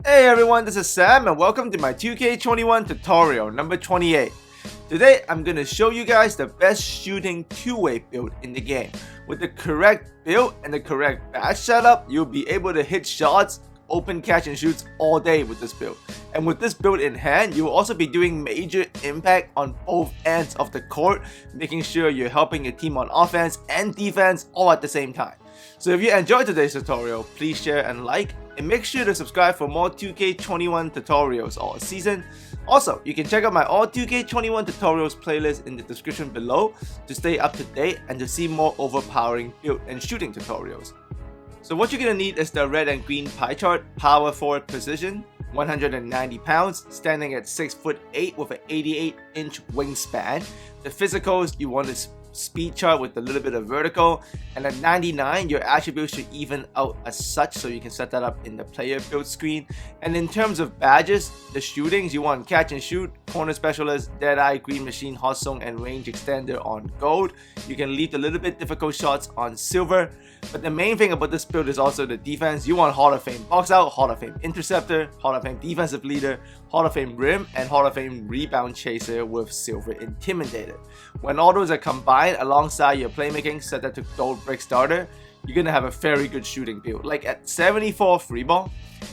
Hey everyone, this is Sam and welcome to my 2K21 tutorial number 28. Today I'm going to show you guys the best shooting two-way build in the game. With the correct build and the correct badge setup, you'll be able to hit shots, open catch and shoots all day with this build. And with this build in hand, you will also be doing major impact on both ends of the court, making sure you're helping your team on offense and defense all at the same time. So if you enjoyed today's tutorial, please share and like, and make sure to subscribe for more 2K21 tutorials all season. Also, you can check out my all 2K21 tutorials playlist in the description below to stay up to date and to see more overpowering build and shooting tutorials. So what you're going to need is the red and green pie chart, power forward position, 190 pounds, standing at 6'8" with an 88-inch wingspan. The physicals, you want this speed chart with a little bit of vertical, and at 99 your attributes should even out as such, so you can set that up in the player build screen. And in terms of badges, the shootings, you want catch and shoot, corner specialist, deadeye, green machine, hot zone, and range extender on gold. You can leave the little bit difficult shots on silver. But the main thing about this build is also the defense. You want Hall of Fame box out, Hall of Fame interceptor, Hall of Fame defensive leader, Hall of Fame rim, and Hall of Fame rebound chaser with silver intimidator. When all those are combined alongside your playmaking, set that to gold brick starter, you're gonna have a very good shooting build. Like at 74 free ball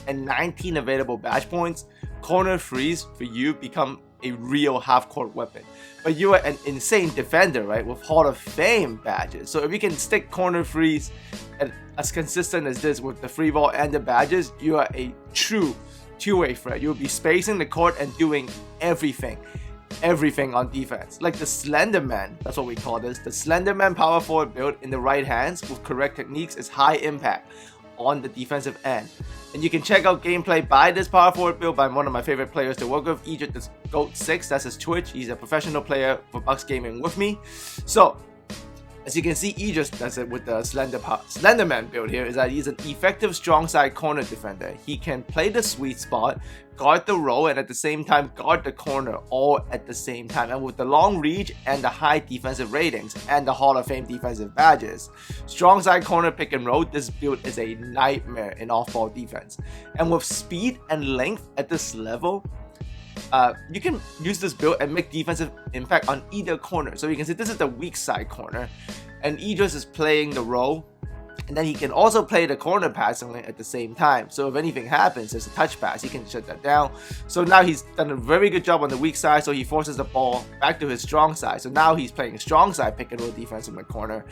and 19 available badge points, corner threes for you become a real half-court weapon. But you are an insane defender, right, with Hall of Fame badges. So if you can stick corner threes and as consistent as this with the free ball and the badges, you are a true two-way threat. You'll be spacing the court and doing everything on defense. Like the Slenderman, that's what we call this. The Slenderman power forward build in the right hands with correct techniques is high impact on the defensive end. And you can check out gameplay by this power forward build by one of my favorite players to work with, Egypt is GOAT6, that's his Twitch. He's a professional player for Bucks Gaming with me. So as you can see, Egypt does it with the Slenderman build here, is that he's an effective strong side corner defender. He can play the sweet spot, guard the roll, and at the same time guard the corner all at the same time. And with the long reach and the high defensive ratings and the Hall of Fame defensive badges, strong side corner pick and roll, this build is a nightmare in off-ball defense. And with speed and length at this level, you can use this build and make defensive impact on either corner. So you can see this is the weak side corner, and Idris is playing the role, and then he can also play the corner passing lane at the same time. So if anything happens, there's a touch pass, he can shut that down. So now he's done a very good job on the weak side, so he forces the ball back to his strong side. So now he's playing strong side pick and roll defense in the corner.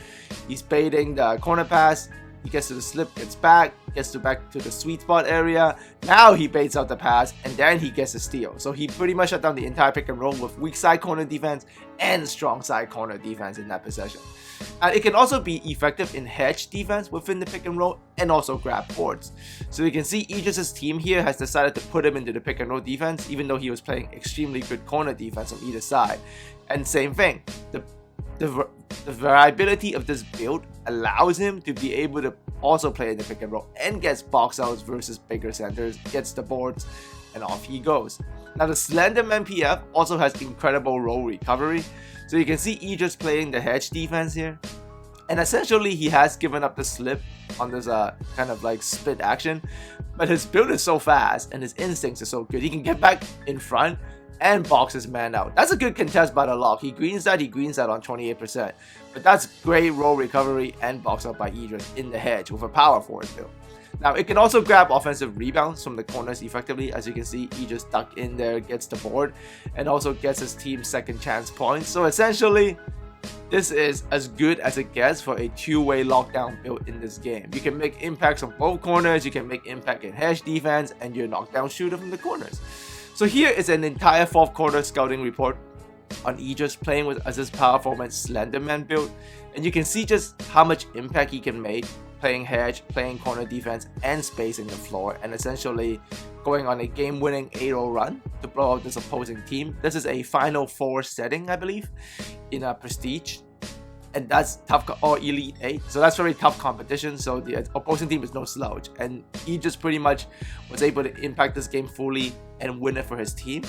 He's baiting the corner pass. He gets to the slip, gets back to the sweet spot area. Now he baits out the pass, and then he gets a steal. So he pretty much shut down the entire pick and roll with weak side corner defense and strong side corner defense in that possession. And it can also be effective in hedge defense within the pick and roll and also grab boards. So you can see Aegis' team here has decided to put him into the pick and roll defense, even though he was playing extremely good corner defense on either side. And same thing, the variability of this build allows him to be able to also play in the pick and roll and gets box outs versus bigger centers, gets the boards, and off he goes. Now the Slenderman PF also has incredible roll recovery. So you can see Idris playing the hedge defense here. And essentially he has given up the slip on this kind of like split action. But his build is so fast and his instincts are so good. He can get back in front and box his man out. That's a good contest by the lock. He greens that on 28%. But that's great roll recovery and box out by Idris in the hedge with a power forward build. Now it can also grab offensive rebounds from the corners effectively. As you can see, he just stuck in there, gets the board, and also gets his team second chance points. So essentially, this is as good as it gets for a two-way lockdown build in this game. You can make impacts on both corners, you can make impact in hedge defense, and you're a knockdown shooter from the corners. So here is an entire fourth quarter scouting report on Idris playing with Aziz Power Forward Slenderman build, and you can see just how much impact he can make playing hedge, playing corner defense, and spacing the floor, and essentially going on a game-winning 8-0 run to blow out this opposing team. This is a Final Four setting, I believe, in a Prestige, and that's tough or Elite 8, so that's very tough competition. So the opposing team is no slouch, and he just pretty much was able to impact this game fully and win it for his team.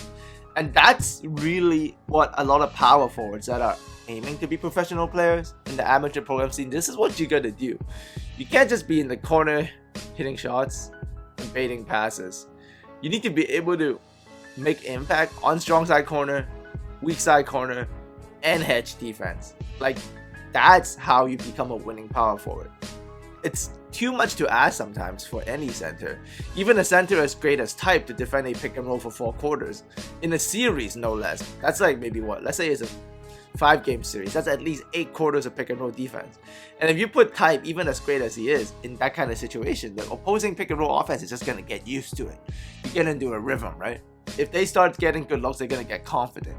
And that's really what a lot of power forwards that are aiming to be professional players in the amateur program scene, this is what you gotta do. You can't just be in the corner hitting shots and baiting passes. You need to be able to make impact on strong side corner, weak side corner, and hedge defense. Like, that's how you become a winning power forward. It's too much to ask sometimes for any center. Even a center as great as Type to defend a pick and roll for 4 quarters. In a series, no less. That's like maybe what? Let's say it's a 5-game series. That's at least 8 quarters of pick and roll defense. And if you put Type, even as great as he is, in that kind of situation, the opposing pick and roll offense is just going to get used to it. You get into a rhythm, right? If they start getting good looks, they're going to get confident.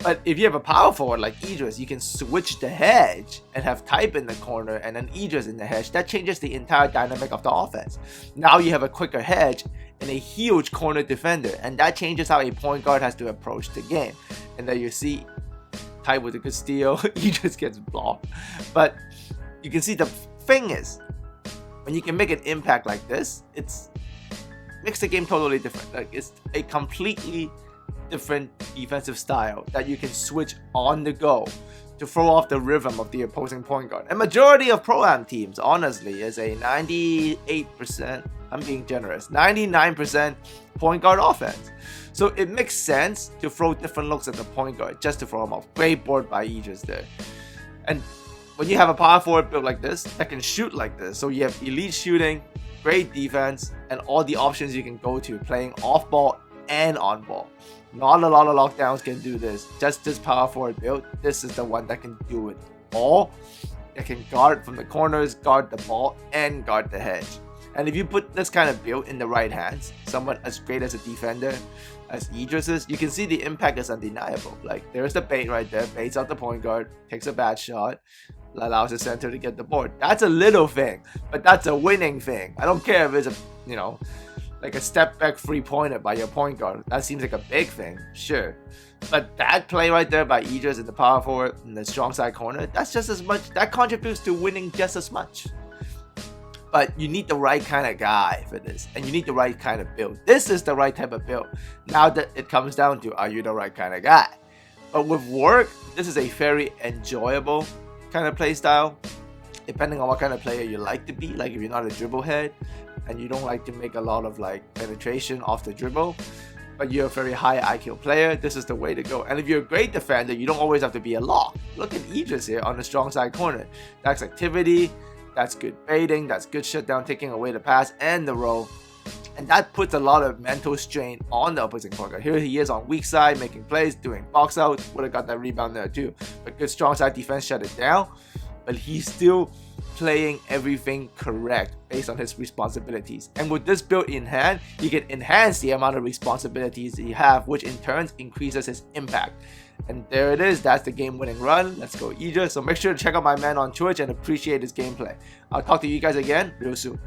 But if you have a power forward like Idris, you can switch the hedge and have Type in the corner and then Idris in the hedge. That changes the entire dynamic of the offense. Now you have a quicker hedge and a huge corner defender, and that changes how a point guard has to approach the game. And then you see Type with a good steal, Idris gets blocked. But you can see the thing is, when you can make an impact like this, it makes the game totally different. Like, it's a completely different defensive style that you can switch on the go to throw off the rhythm of the opposing point guard. And majority of Pro-Am teams, honestly, is a 98%, I'm being generous, 99% point guard offense. So it makes sense to throw different looks at the point guard just to throw him off. Great board by Idris there. And when you have a power forward built like this that can shoot like this, so you have elite shooting, great defense, and all the options you can go to playing off ball and on ball. Not a lot of lockdowns can do this. Just this power forward build, this is the one that can do it all. It can guard from the corners, guard the ball, and guard the hedge. And if you put this kind of build in the right hands, someone as great as a defender as Idris is, you can see the impact is undeniable. Like, there's the bait right there, baits out the point guard, takes a bad shot, allows the center to get the board. That's a little thing, but that's a winning thing. I don't care if it's a, like a step back 3-pointer by your point guard. That seems like a big thing, sure. But that play right there by Idris in the power forward in the strong side corner, that's just as much, that contributes to winning just as much. But you need the right kind of guy for this, and you need the right kind of build. This is the right type of build. Now that it comes down to, are you the right kind of guy? But with work, this is a very enjoyable kind of play style, depending on what kind of player you like to be. Like, if you're not a dribble head and you don't like to make a lot of like penetration off the dribble, but you're a very high IQ player, this is the way to go. And if you're a great defender, you don't always have to be a lock. Look at Idris here on the strong side corner. That's activity, that's good baiting, that's good shutdown, taking away the pass and the roll. And that puts a lot of mental strain on the opposing point guard. Here he is on weak side, making plays, doing box out. Would have got that rebound there too. But good strong side defense shut it down. But he's still playing everything correct based on his responsibilities. And with this build in hand, he can enhance the amount of responsibilities he have, which in turn increases his impact. And there it is. That's the game-winning run. Let's go Idris. So make sure to check out my man on Twitch and appreciate his gameplay. I'll talk to you guys again real soon.